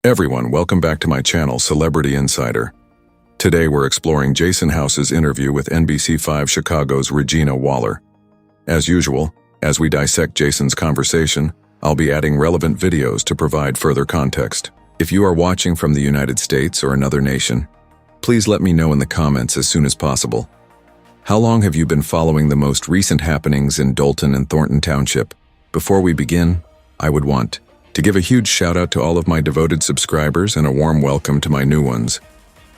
Everyone, welcome back to my channel, Celebrity Insider. Today we're exploring Jason House's interview with NBC5 Chicago's Regina Waller. As usual, as we dissect Jason's conversation, I'll be adding relevant videos to provide further context. If you are watching from the United States or another nation, please let me know in the comments as soon as possible. How long have you been following the most recent happenings in Dolton and Thornton Township? Before we begin, I would want to give a huge shout out to all of my devoted subscribers and a warm welcome to my new ones.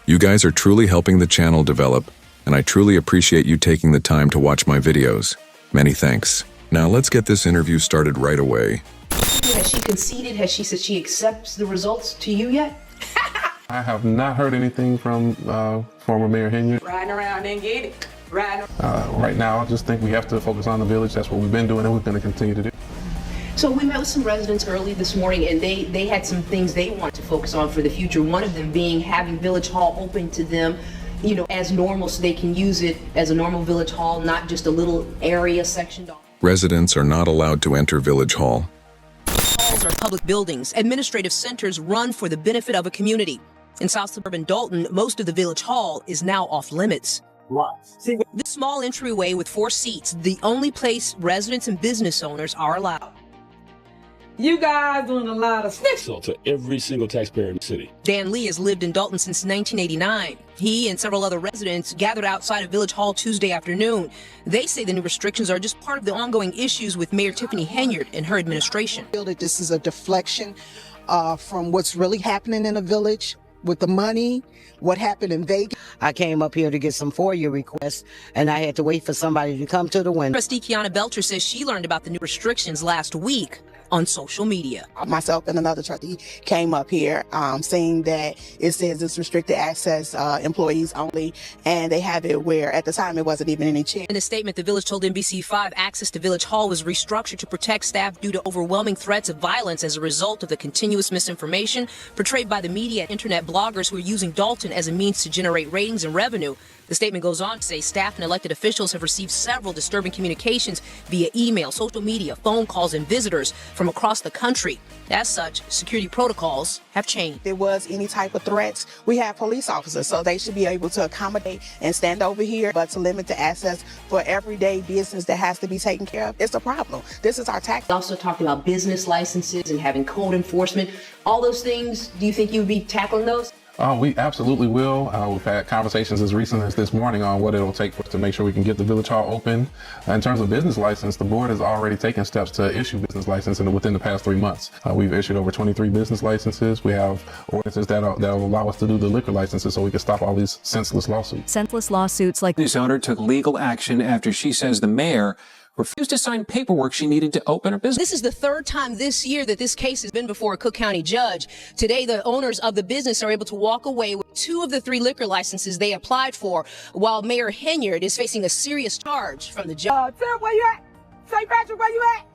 You guys are truly helping the channel develop, and I truly appreciate you taking the time to watch my videos. Many thanks. Now let's get this interview started right away. Has she conceded? Has she said she accepts the results to you yet? I have not heard anything from former Mayor Henyard. Riding around and get it. Right now, I just think we have to focus on the village. That's what we've been doing and we're going to continue to do. So we met with some residents early this morning, and they had some things they wanted to focus on for the future. One of them being having Village Hall open to them, as normal, so they can use it as a normal Village Hall, not just a little area sectioned off. Residents are not allowed to enter Village Hall. Halls are public buildings. Administrative centers run for the benefit of a community. In South Suburban Dolton, most of the Village Hall is now off limits. This small entryway with 4 seats, the only place residents and business owners are allowed. You guys doing a lot of stuff. To every single taxpayer in the city. Dan Lee has lived in Dolton since 1989. He and several other residents gathered outside of Village Hall Tuesday afternoon. They say the new restrictions are just part of the ongoing issues with Mayor Tiffany Henyard and her administration. I feel that this is a deflection from what's really happening in the village with the money, what happened in Vegas. I came up here to get some FOIA requests, and I had to wait for somebody to come to the window. Trustee Kiana Belcher says she learned about the new restrictions last week on social media. Myself and another trustee came up here saying that it says it's restricted access, employees only, and they have it where at the time it wasn't even any chair. In a statement, the village told NBC5 access to Village Hall was restructured to protect staff due to overwhelming threats of violence as a result of the continuous misinformation portrayed by the media and internet bloggers who are using Dolton as a means to generate ratings and revenue. The statement goes on to say staff and elected officials have received several disturbing communications via email, social media, phone calls, and visitors from across the country. As such, security protocols have changed. If there was any type of threats, we have police officers, so they should be able to accommodate and stand over here. But to limit the access for everyday business that has to be taken care of, it's a problem. This is our tax. We also talked about business licenses and having code enforcement. All those things, do you think you would be tackling those? We absolutely will. We've had conversations as recent as this morning on what it'll take for us to make sure we can get the Village Hall open. In terms of business license, the board has already taken steps to issue business license within the past 3 months. We've issued over 23 business licenses. We have ordinances that will allow us to do the liquor licenses so we can stop all these senseless lawsuits. Senseless lawsuits like this owner took legal action after she says the mayor refused to sign paperwork she needed to open her business. This is the 3rd time this year that this case has been before a Cook County judge. Today, the owners of the business are able to walk away with 2 of the 3 liquor licenses they applied for, while Mayor Henyard is facing a serious charge from the judge. Tim, where you at? St. Patrick, where you at?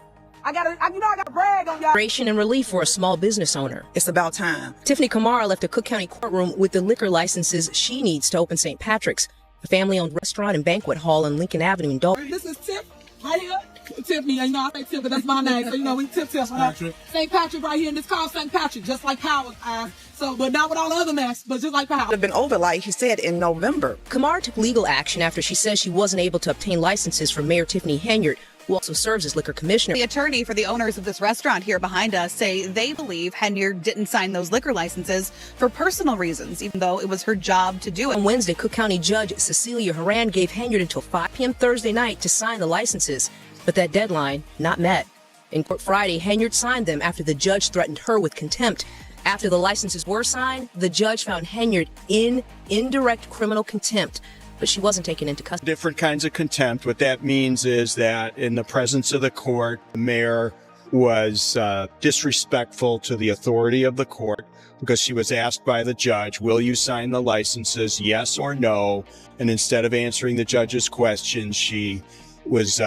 I gotta brag on y'all. And relief for a small business owner. It's about time. Tiffany Kamara left a Cook County courtroom with the liquor licenses she needs to open St. Patrick's, a family-owned restaurant and banquet hall on Lincoln Avenue in Dolton. This is Tiff. Right here, Tiffany, I say Tiff, but that's my name, so we Tiff. St. Patrick right here, and it's called St. Patrick, just like Howard's eyes. But not with all the other mess, but just like Howard. It's been over, like he said, in November. Kamara took legal action after she says she wasn't able to obtain licenses from Mayor Tiffany Henyard, who also serves as liquor commissioner. The attorney for the owners of this restaurant here behind us say they believe Henyard didn't sign those liquor licenses for personal reasons, even though it was her job to do it. On Wednesday, Cook County Judge Cecilia Horan gave Henyard until 5 p.m. Thursday night to sign the licenses, but that deadline not met. In court Friday, Henyard signed them after the judge threatened her with contempt. After the licenses were signed, the judge found Henyard in indirect criminal contempt, but she wasn't taken into custody. Different kinds of contempt. What that means is that in the presence of the court, the mayor was disrespectful to the authority of the court because she was asked by the judge, will you sign the licenses, yes or no? And instead of answering the judge's question, she was,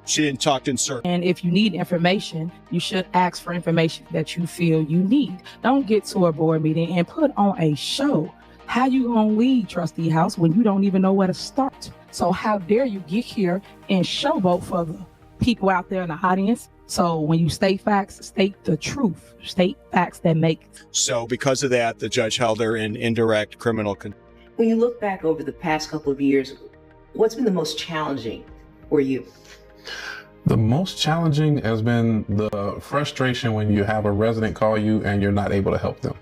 she didn't talk in circles. And if you need information, you should ask for information that you feel you need. Don't get to a board meeting and put on a show. How you gonna lead Trustee House when you don't even know where to start? So how dare you get here and showboat for the people out there in the audience? So when you state facts, state the truth. State facts that make. So because of that, the judge held her in indirect criminal contempt. When you look back over the past couple of years, what's been the most challenging for you? The most challenging has been the frustration when you have a resident call you and you're not able to help them.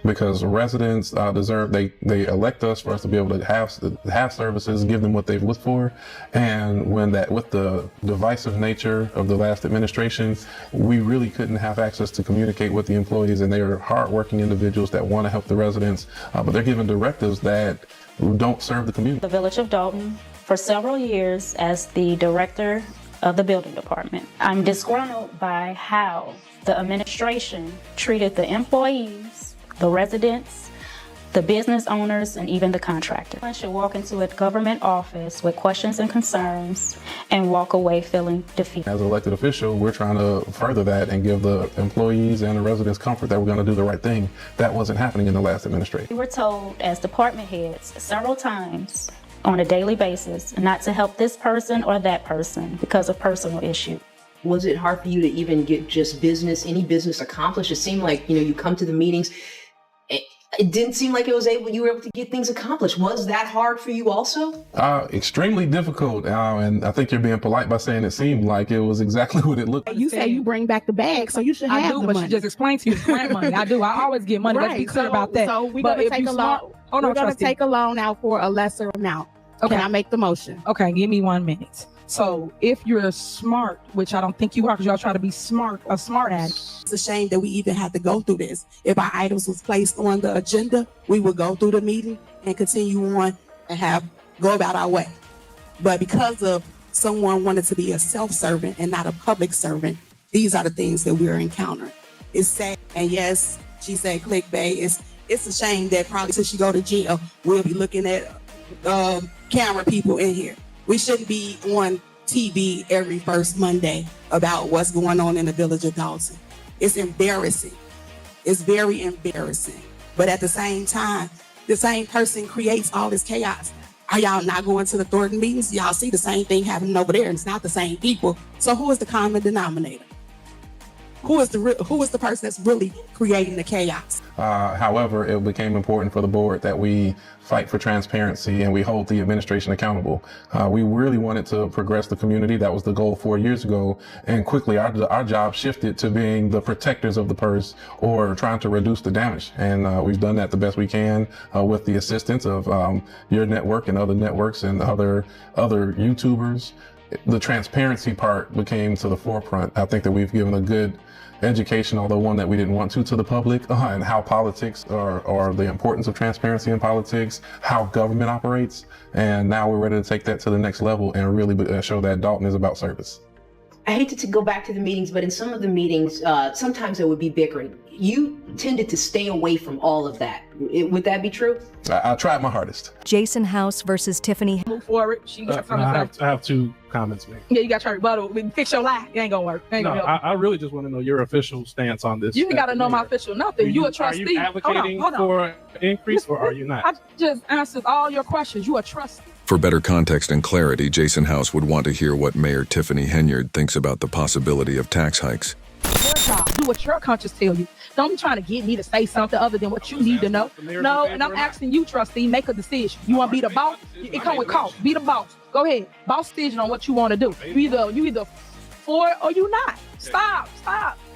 Because residents they elect us for us to be able to have services, give them what they've looked for. And with the divisive nature of the last administration, we really couldn't have access to communicate with the employees, and they are hardworking individuals that want to help the residents, but they're given directives that don't serve the community. The Village of Dolton for several years as the director of the building department. I'm disgruntled by how the administration treated the employees, the residents, the business owners, and even the contractor. One should walk into a government office with questions and concerns and walk away feeling defeated. As an elected official, we're trying to further that and give the employees and the residents comfort that we're going to do the right thing. That wasn't happening in the last administration. We were told as department heads several times on a daily basis not to help this person or that person because of personal issues. Was it hard for you to even get just any business accomplished? It seemed like, you come to the meetings. It didn't seem like you were able to get things accomplished. Was that hard for you also? Extremely difficult. And I think you're being polite by saying it seemed like it was exactly what it looked like. You say you bring back the bag, so you should have the but money. she just explained to you it's grant money. I do. I always get money. Let's be clear about that. So we're going to take a loan. We're going to take a loan out for a lesser amount. Okay. Can I make the motion? Okay, give me 1 minute. So if you're smart, which I don't think you are because y'all try to be smart at it. It's a shame that we even had to go through this. If our items was placed on the agenda, we would go through the meeting and continue on and go about our way. But because of someone wanted to be a self-servant and not a public servant, these are the things that we're encountering. It's sad. And yes, she said clickbait. It's a shame that probably since she go to jail, we'll be looking at camera people in here. We shouldn't be on TV every first Monday about what's going on in the village of Dolton. It's embarrassing. It's very embarrassing. But at the same time, the same person creates all this chaos. Are y'all not going to the Thornton meetings? Y'all see the same thing happening over there, and it's not the same people. So who is the common denominator? Who is the person that's really creating the chaos? However, it became important for the board that we fight for transparency and we hold the administration accountable. We really wanted to progress the community. That was the goal 4 years ago. And quickly, our job shifted to being the protectors of the purse or trying to reduce the damage. And we've done that the best we can with the assistance of your network and other networks and other YouTubers. The transparency part became to the forefront. I think that we've given a good education, although one that we didn't want to the public, and how politics or the importance of transparency in politics, how government operates. And now we're ready to take that to the next level and really show that Dolton is about service. I hate to go back to the meetings, but in some of the meetings, sometimes there would be bickering. You tended to stay away from all of that. Would that be true? I tried my hardest. Jason House versus Tiffany. Move forward. I have two comments, man. Yeah, you got your rebuttal. Fix your lie. It ain't gonna work. I really just want to know your official stance on this. You ain't got to know my official nothing. You a trustee. Are you advocating for an increase or are you not? I just answered all your questions. You a trustee. For better context and clarity, Jason House would want to hear what Mayor Tiffany Henyard thinks about the possibility of tax hikes. Your job. Do what your conscience tell you. Don't be trying to get me to say something other than what you need to know. No, and I'm asking you, trustee, make a decision. You want to be the boss? It come with cost. Be the boss. Go ahead. Boss decision on what you want to do. You either for it or you not. Stop.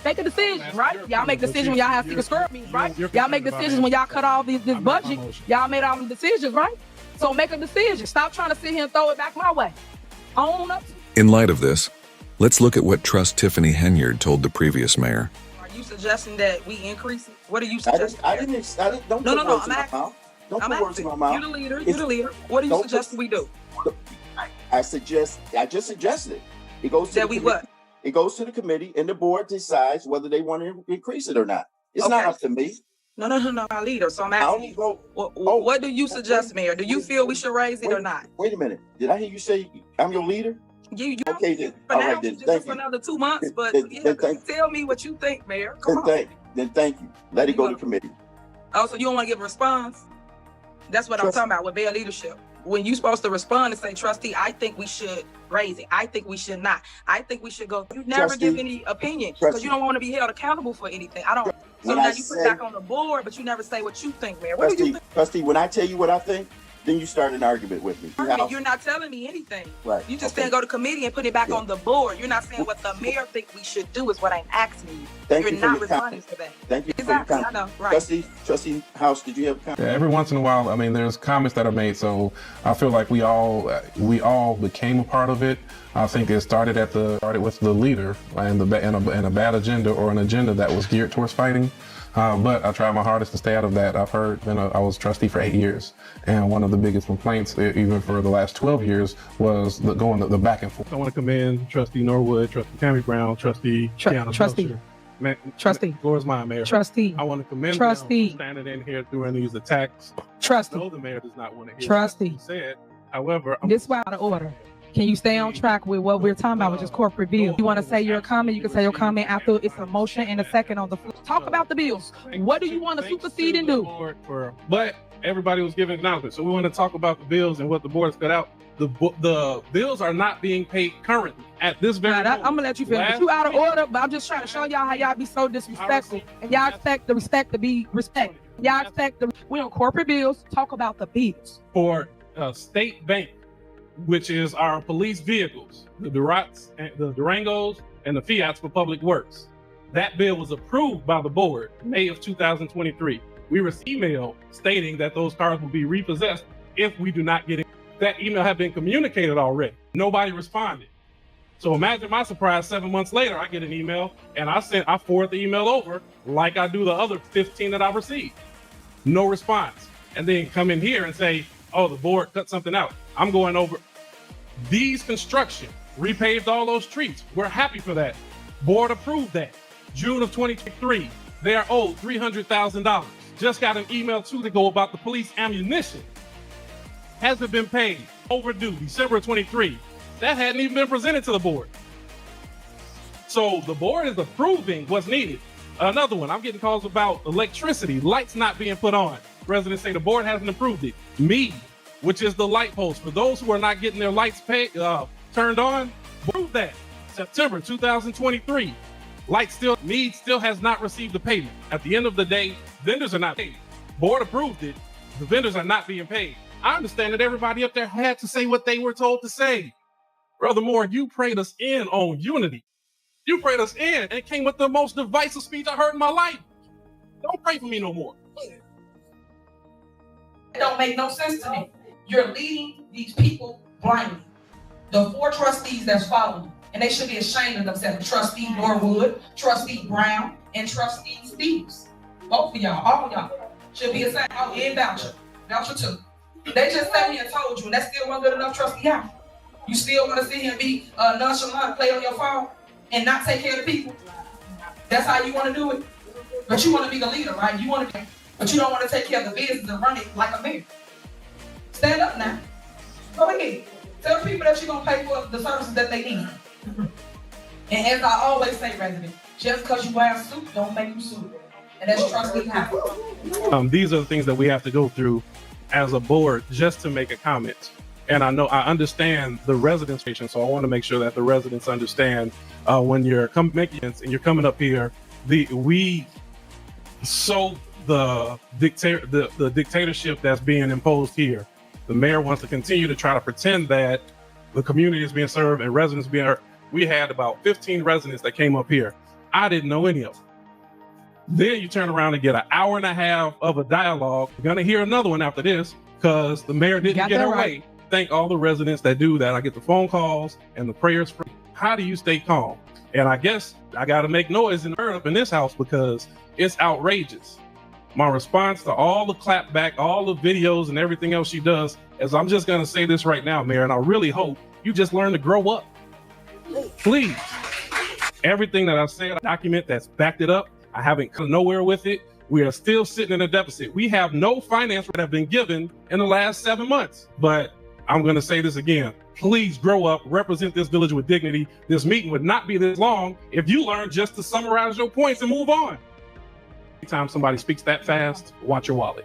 Make a decision, right? Y'all make decisions when y'all have secret skirt meetings, right? Y'all make decisions when y'all cut off this budget. Y'all made all the decisions, right? So make a decision. Stop trying to sit here and throw it back my way. Own up. In light of this, let's look at what Trust Tiffany Henyard told the previous mayor. Are you suggesting that we increase it? What are you suggesting? I didn't. Don't put words in my mouth. Don't put words in my mouth. You're the leader. What are you suggesting we do? I just suggested it. It goes to that we what? It goes to the committee, and the board decides whether they want to increase it or not. It's not up to me. No, our leader. So I'm asking you, what do you suggest, Mayor? Do you feel we should raise it or not? Wait a minute. Did I hear you say I'm your leader? You okay then. For now, just for another 2 months, but tell me what you think, Mayor. Come on. Then thank you. Let it go to committee. Oh, so you don't want to give a response? That's what I'm talking about with mayor leadership. when you're supposed to respond and say, trustee, I think we should raise it. I think we should not. I think we should go. You never Trustee, give any opinion because you don't want to be held accountable for anything. I don't. So When now I you put say- it back on the board, but you never say what you think, Mayor. What do you think? Trustee, when I tell you what I think, then you start an argument with me. You're not telling me anything. Right. You just Okay. saying go to committee and put it back on the board. You're not saying what the mayor think we should do is what I'm asking you. Thank You're you for not your responding comment. to that. Thank you Exactly, for your I comment. know, right. Trustee House, did you have a comment? Yeah, every once in a while, I mean, there's comments that are made, so I feel like we all became a part of it. I think it started with the leader and a bad agenda or an agenda that was geared towards fighting. But I tried my hardest to stay out of that. I was trustee for 8 years, and one of the biggest complaints, even for the last 12 years, was the back and forth. I want to commend Trustee Norwood, Trustee Tammy Brown, Trustee Kiana Trustee. Belcher. Trustee. Floor is mine, Mayor. Trustee. I want to commend Trustee. them for standing in here during these attacks. Trustee. I know the mayor does not want to hear Trustee. what you said. However, This is out of order. Can you stay on track with what we're talking about, which is corporate bills? You want to say your comment, you can say your comment after it's a motion and a second on the floor. Talk about the bills. What do you want to supersede and do? But everybody was giving acknowledgement, so we want to talk about the bills and what the board has cut out. The bills are not being paid currently at this very moment. I'm gonna let you finish. You out of order, but I'm just trying to show y'all how y'all be so disrespectful, and y'all expect the respect to be respected. Y'all expect we on corporate bills. Talk about the bills. For State Bank, which is our police vehicles, the Durangos and the Fiats for Public Works. That bill was approved by the board May of 2023. We received email stating that those cars will be repossessed if we do not get it. That email had been communicated already. Nobody responded. So imagine my surprise, 7 months later, I get an email and I forward the email over like I do the other 15 that I've received. No response. And then come in here and say, oh, the board cut something out. I'm going over these construction, repaved all those streets. We're happy for that. Board approved that. June of 2023, they are owed $300,000. Just got an email too to go about the police ammunition. Hasn't been paid. Overdue, December of 23. That hadn't even been presented to the board. So the board is approving what's needed. Another one, I'm getting calls about electricity, lights not being put on. Residents say the board hasn't approved it. Me, which is the light post. For those who are not getting their lights turned on, prove that. September 2023. Mead still has not received the payment. At the end of the day, vendors are not paid. Board approved it. The vendors are not being paid. I understand that everybody up there had to say what they were told to say. Brother Moore, you prayed us in on unity. You prayed us in, and it came with the most divisive speech I heard in my life. Don't pray for me no more. It don't make no sense to me. You're leading these people blindly. The 4 trustees that's following, and they should be ashamed of themselves. Trustee Norwood, Trustee Brown, and Trustee Stevens. Both of y'all, all of y'all, should be ashamed. Oh, and Voucher too. They just sat here and told you, and that still wasn't good enough, Trustee House. You still want to sit here and be nonchalant, play on your phone, and not take care of the people? That's how you want to do it? But you want to be the leader, right? But you don't want to take care of the business and run it like a mayor. Stand up now. Go ahead. Tell the people that you're going to pay for the services that they need. And as I always say, resident, just because you wear a suit, don't make you suit. And that's Trustee House. These are the things that we have to go through as a board just to make a comment. And I know the residents' patience, so I want to make sure that the residents understand when you're making and you're coming up here, the dictatorship that's being imposed here. The mayor wants to continue to try to pretend that the community is being served and residents being heard. We had about 15 residents that came up here. I didn't know any of them. Then you turn around and get an hour and a half of a dialogue. You're going to hear another one after this because the mayor didn't get her way. Thank all the residents that do that. I get the phone calls and the prayers for how do you stay calm? And I guess I got to make noise and turn up in this house because it's outrageous. My response to all the clapback, all the videos and everything else she does is I'm just going to say this right now, Mayor, and I really hope you just learn to grow up. Please. Everything that I've said, a document that's backed it up. I haven't come nowhere with it. We are still sitting in a deficit. We have no finance that have been given in the last 7 months. But I'm going to say this again. Please grow up, represent this village with dignity. This meeting would not be this long if you learned just to summarize your points and move on. Anytime somebody speaks that fast, watch your wallet.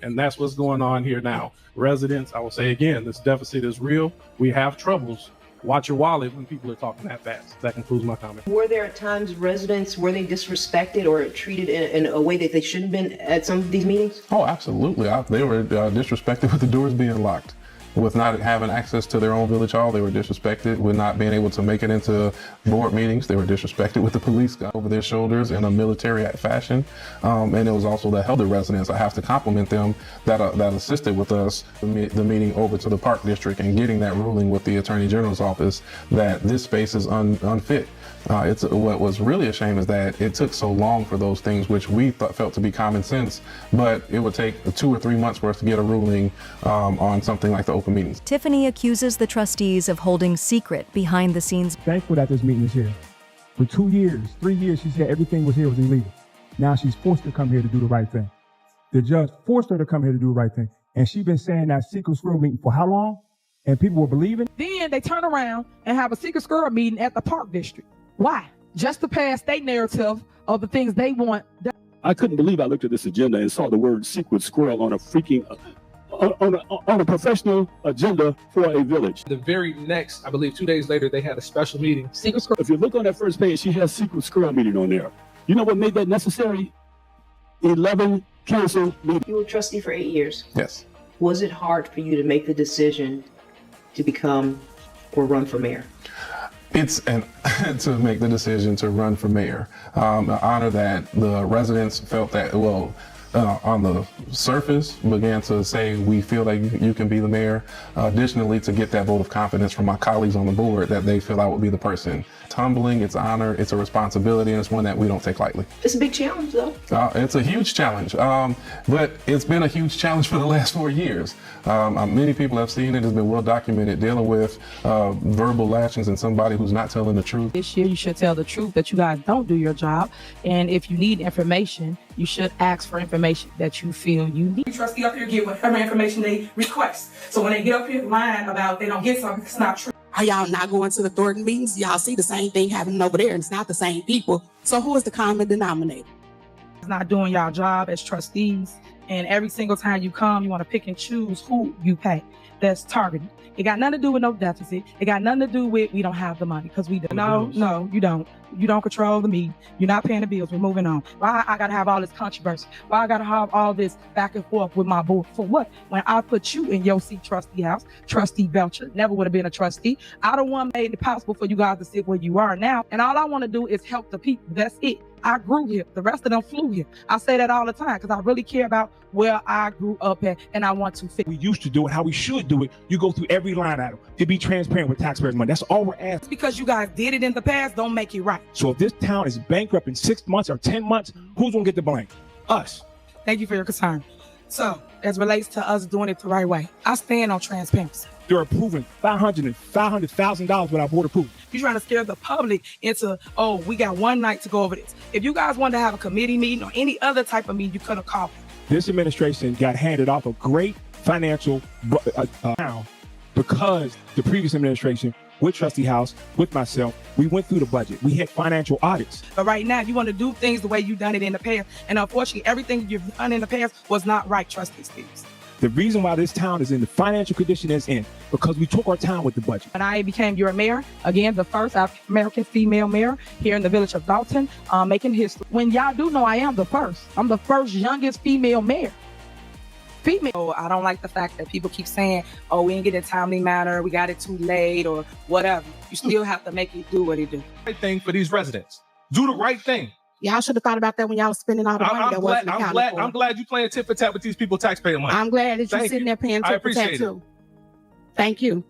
And that's what's going on here now. Residents, I will say again, this deficit is real. We have troubles. Watch your wallet when people are talking that fast. That concludes my comment. Were there at times residents, were they disrespected or treated in a way that they shouldn't have been at some of these meetings? Oh, absolutely. They were disrespected with the doors being locked. With not having access to their own village hall, they were disrespected. With not being able to make it into board meetings, they were disrespected with the police over their shoulders in a military fashion. And it was also the elder residents. I have to compliment them that assisted with us, the meeting over to the Park District and getting that ruling with the Attorney General's office that this space is unfit. What was really a shame is that it took so long for those things, which we felt to be common sense, but it would take 2 or 3 months for us to get a ruling on something like the open meetings. Tiffany accuses the trustees of holding secret behind the scenes. Thankful that this meeting is here. For 2 years, 3 years, she said everything was here was illegal. Now she's forced to come here to do the right thing. The judge forced her to come here to do the right thing. And she's been saying that secret squirrel meeting for how long? And people were believing. Then they turn around and have a secret squirrel meeting at the Park District. Why? Just to pass their narrative of the things they want. I couldn't believe I looked at this agenda and saw the word secret squirrel on a freaking, on a professional agenda for a village. The very next, I believe 2 days later, they had a special meeting. Secret squirrel. If you look on that first page, she has secret squirrel meeting on there. You know what made that necessary? 11 council meetings. You were trustee for 8 years. Yes. Was it hard for you to make the decision to become or run for mayor? It's to make the decision to run for mayor. An honor that the residents felt that, on the surface began to say, we feel like you can be the mayor. Additionally, to get that vote of confidence from my colleagues on the board that they feel I would be the person. It's humbling, it's honor, it's a responsibility, and it's one that we don't take lightly. It's a big challenge, though. It's a huge challenge, but it's been a huge challenge for the last 4 years. Many people have seen it. It's been well documented, dealing with verbal lashings and somebody who's not telling the truth. This year, you should tell the truth that you guys don't do your job. And if you need information, you should ask for information that you feel you need. The trustee up here get whatever information they request. So when they get up here lying about they don't get something, it's not true. Are y'all not going to the Dolton meetings? Y'all see the same thing happening over there, and it's not the same people. So who is the common denominator? It's not doing your job as trustees. And every single time you come, you want to pick and choose who you pay. That's targeted. It got nothing to do with no deficit. It got nothing to do with we don't have the money, because we don't. No, you don't. You don't control the meeting. You're not paying the bills. We're moving on. Why I gotta have all this controversy? Why I gotta have all this back and forth with my board? For what? When I put you in your seat, trustee house, trustee Belcher, never would have been a trustee. I the one made it possible for you guys to sit where you are now. And all I want to do is help the people. That's it. I grew here. The rest of them flew here. I say that all the time because I really care about where I grew up at, and I want to fit. We used to do it how we should do it. You go through every line item to be transparent with taxpayers' money. That's all we're asking. Because you guys did it in the past, don't make it right. So if this town is bankrupt in 6 months or 10 months, who's going to get the blame? Us. Thank you for your concern. So, as relates to us doing it the right way, I stand on transparency. They're approving $500,000 without board approval. You're trying to scare the public into, oh, we got one night to go over this. If you guys wanted to have a committee meeting or any other type of meeting, you could have called me. This administration got handed off a great financial now because the previous administration, with Trustee House, with myself, we went through the budget. We had financial audits. But right now, you want to do things the way you've done it in the past. And unfortunately, everything you've done in the past was not right, Trustee Stevens. The reason why this town is in the financial condition it's in, because we took our time with the budget. When I became your mayor, again, the first African-American female mayor here in the village of Dolton, making history. When y'all do know I am the first. I'm the first youngest female mayor. Female. I don't like the fact that people keep saying, oh, we didn't get it in a timely manner, we got it too late, or whatever. You still have to make it do what it do. Right thing for these residents. Do the right thing. Y'all should have thought about that when y'all was spending all the money that wasn't accounted for. I'm glad you playing tit for tat with these people taxpayer money. I'm glad that you're sitting there paying tit for tat too. Thank you.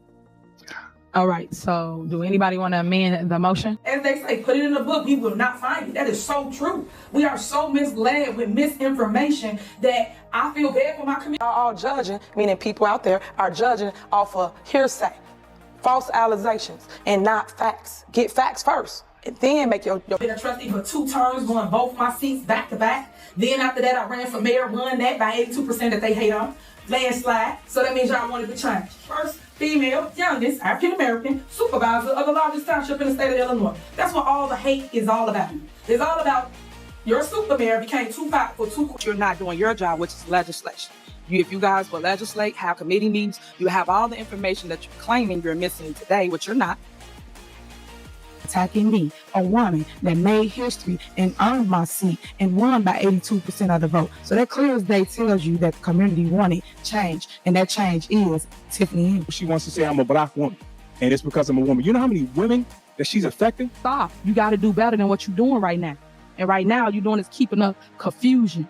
All right, so do anybody want to amend the motion? As they say, put it in the book, you will not find it. That is so true. We are so misled with misinformation that I feel bad for my community. All judging, meaning people out there are judging off of hearsay, false allegations, and not facts. Get facts first. And then make your been a trustee for 2 terms, won both my seats back to back. Then after that, I ran for mayor, won that by 82% that they hate on. Landslide. So that means y'all wanted to change. First female, youngest African-American supervisor of the largest township in the state of Illinois. That's what all the hate is all about. It's all about Your super mayor became too powerful, You're not doing your job, which is legislation. If you guys will legislate, have committee meetings, you have all the information that you're claiming you're missing today, which you're not. Attacking me, a woman that made history and earned my seat and won by 82% of the vote. So that clear as day tells you that the community wanted change, and that change is Tiffany Henyard. She wants to say I'm a black woman, and it's because I'm a woman. You know how many women that she's affecting? Stop. You got to do better than what you're doing right now. And right now, you're doing is keeping up confusion,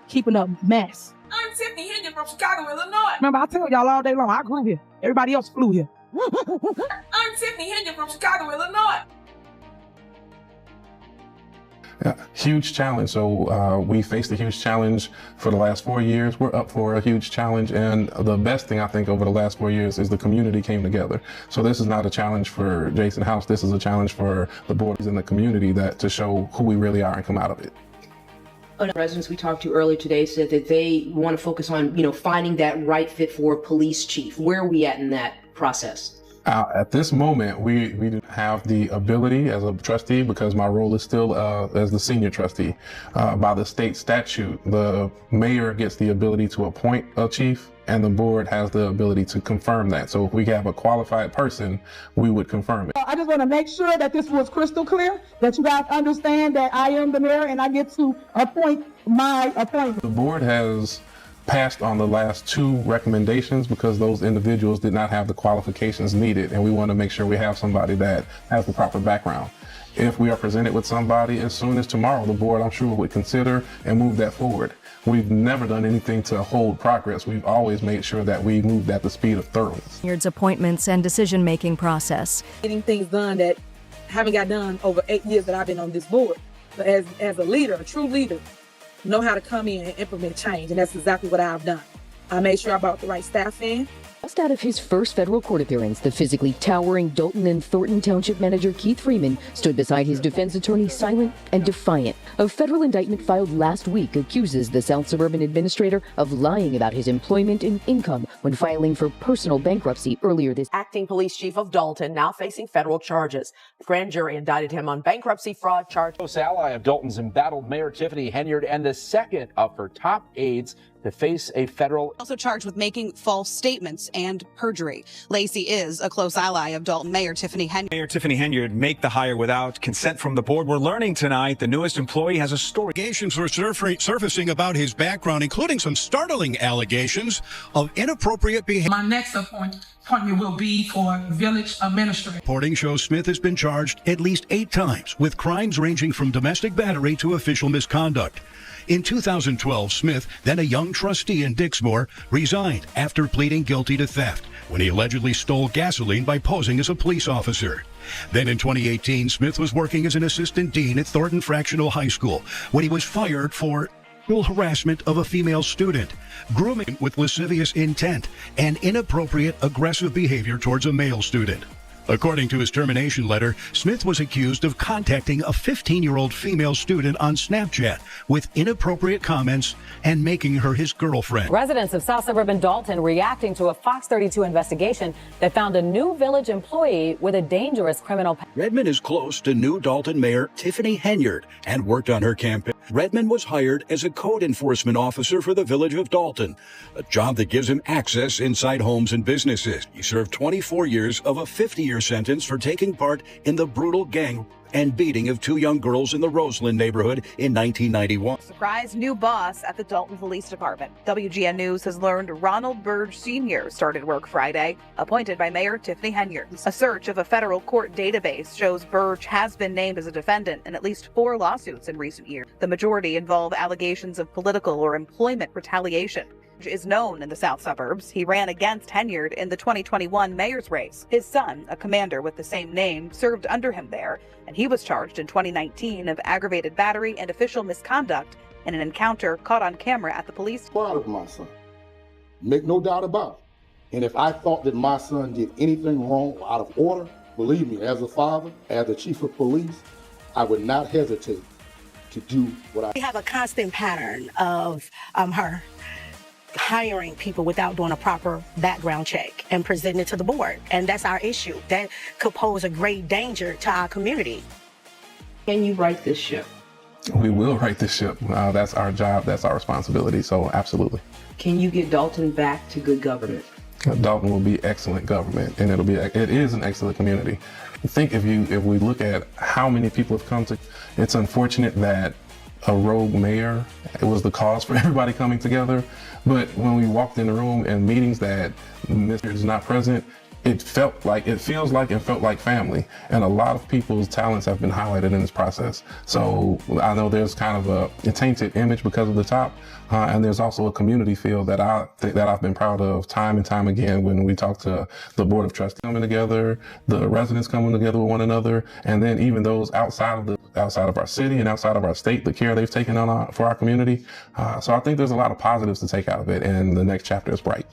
keeping up mess. I'm Tiffany Henyard from Chicago, Illinois. Remember, I tell y'all all day long, I grew here. Everybody else flew here. I'm Tiffany Henyard from Chicago, Illinois. Yeah, huge challenge. So we faced a huge challenge for the last 4 years. We're up for a huge challenge. And the best thing I think over the last 4 years is the community came together. So this is not a challenge for Jason House. This is a challenge for the boards in the community to show who we really are and come out of it. Residents we talked to earlier today said that they want to focus on, finding that right fit for a police chief. Where are we at in that process? At this moment, we do have the ability as a trustee, because my role is still as the senior trustee. By the state statute, the mayor gets the ability to appoint a chief, and the board has the ability to confirm that. So if we have a qualified person, we would confirm it. I just want to make sure that this was crystal clear, that you guys understand that I am the mayor and I get to appoint my appointment. The board has passed on the last 2 recommendations because those individuals did not have the qualifications needed, and we want to make sure we have somebody that has the proper background. If we are presented with somebody as soon as tomorrow, the board, I'm sure, would consider and move that forward. We've never done anything to hold progress. We've always made sure that we moved at the speed of thoroughness. Henyard's appointments and decision-making process. Getting things done that haven't got done over 8 years that I've been on this board. But as a leader, a true leader, know how to come in and implement change, and that's exactly what I've done. I made sure I brought the right staff in. Just out of his first federal court appearance, the physically towering Dolton and Thornton Township manager Keith Freeman stood beside his defense attorney silent and defiant. A federal indictment filed last week accuses the South Suburban administrator of lying about his employment and income when filing for personal bankruptcy earlier this. Acting police chief of Dolton now facing federal charges. The grand jury indicted him on bankruptcy fraud charge. Close ally of Dolton's embattled Mayor Tiffany Henyard and the second of her top aides to face a federal. Also charged with making false statements and perjury. Lacey is a close ally of Dolton Mayor Tiffany Henyard. Mayor Tiffany Henyard make the hire without consent from the board. We're learning tonight the newest employee has a story. Allegations were surfacing about his background, including some startling allegations of inappropriate behavior. My next appointment will be for village administrator. Reporting shows Smith has been charged at least 8 times with crimes ranging from domestic battery to official misconduct. In 2012, Smith, then a young trustee in Dixmoor, resigned after pleading guilty to theft when he allegedly stole gasoline by posing as a police officer. Then in 2018, Smith was working as an assistant dean at Thornton Fractional High School when he was fired for harassment of a female student, grooming with lascivious intent, and inappropriate aggressive behavior towards a male student. According to his termination letter, Smith was accused of contacting a 15-year-old female student on Snapchat with inappropriate comments and making her his girlfriend. Residents of South Suburban Dolton reacting to a Fox 32 investigation that found a new village employee with a dangerous criminal past. Redmond is close to new Dolton Mayor Tiffany Henyard and worked on her campaign. Redmond was hired as a code enforcement officer for the village of Dolton, a job that gives him access inside homes and businesses. He served 24 years of a 50-year sentence for taking part in the brutal gang and beating of 2 young girls in the Roseland neighborhood in 1991. Surprise new boss at the Dolton Police Department. WGN News has learned Ronald Burge Sr. started work Friday, appointed by Mayor Tiffany Henyard. A search of a federal court database shows Burge has been named as a defendant in at least 4 lawsuits in recent years. The majority involve allegations of political or employment retaliation. Is known in the South Suburbs. He ran against Henyard in the 2021 mayor's race. His son, a commander with the same name, served under him there, and he was charged in 2019 of aggravated battery and official misconduct in an encounter caught on camera at the police. Proud of my son. Make no doubt about it. And if I thought that my son did anything wrong or out of order, believe me, as a father, as the chief of police, I would not hesitate to do what I... We have a constant pattern of her hiring people without doing a proper background check and presenting it to the board. And that's our issue. That could pose a great danger to our community. Can you right this ship? We will right this ship. That's our job. That's our responsibility. So absolutely. Can you get Dolton back to good government? Dolton will be excellent government, and it is an excellent community. I think if we look at how many people have come to, it's unfortunate that a rogue mayor, it was the cause for everybody coming together. But when we walked in the room and meetings that Mr. is not present, it feels like family. And a lot of people's talents have been highlighted in this process. So I know there's kind of a tainted image because of the top. And there's also a community feel that I've been proud of time and time again when we talk to the Board of Trustees coming together, the residents coming together with one another, and then even those outside of our city and outside of our state, the care they've taken on for our community. So I think there's a lot of positives to take out of it, and the next chapter is bright.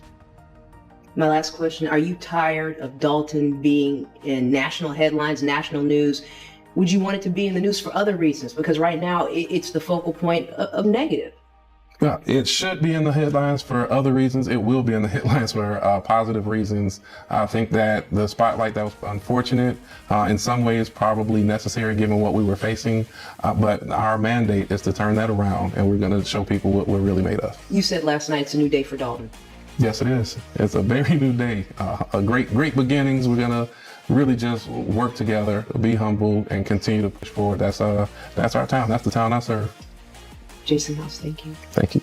My last question, are you tired of Dolton being in national headlines, national news? Would you want it to be in the news for other reasons? Because right now it's the focal point of negative. Yeah, it should be in the headlines for other reasons. It will be in the headlines for positive reasons. I think that the spotlight, that was unfortunate, in some ways probably necessary given what we were facing, but our mandate is to turn that around, and we're going to show people what we're really made of. You said last night it's a new day for Dolton. Yes, it is. It's a very new day. A great beginnings. We're gonna really just work together, be humble, and continue to push forward. That's our town. That's the town I serve. Jason House, thank you. Thank you.